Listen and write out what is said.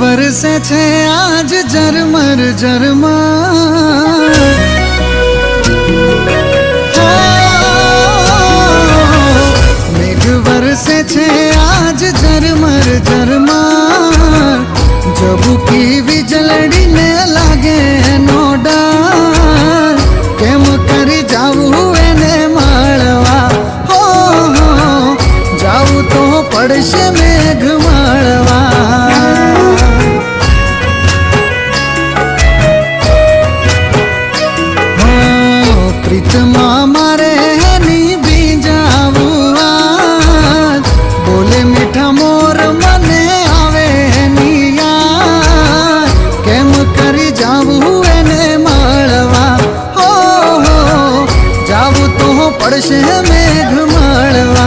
વરસે છે આજ ઝરમર ઝરમર, મેઘ વરસે છે આજ ઝરમર ઝરમર, જબુકી વીજળીને લાગે નો ડર, કેમ કરી જાવું એને મળવા, હો જાવું તો પડશે મેઘ મળવા। પ્રીતમાં મારે એની બીજાવું આજ, બોલે મીઠા મોર મને આવે એની યાદ, કેમ કરી જાવું એને મળવા, હો જાવું તો પડશે મેઘ મળવા।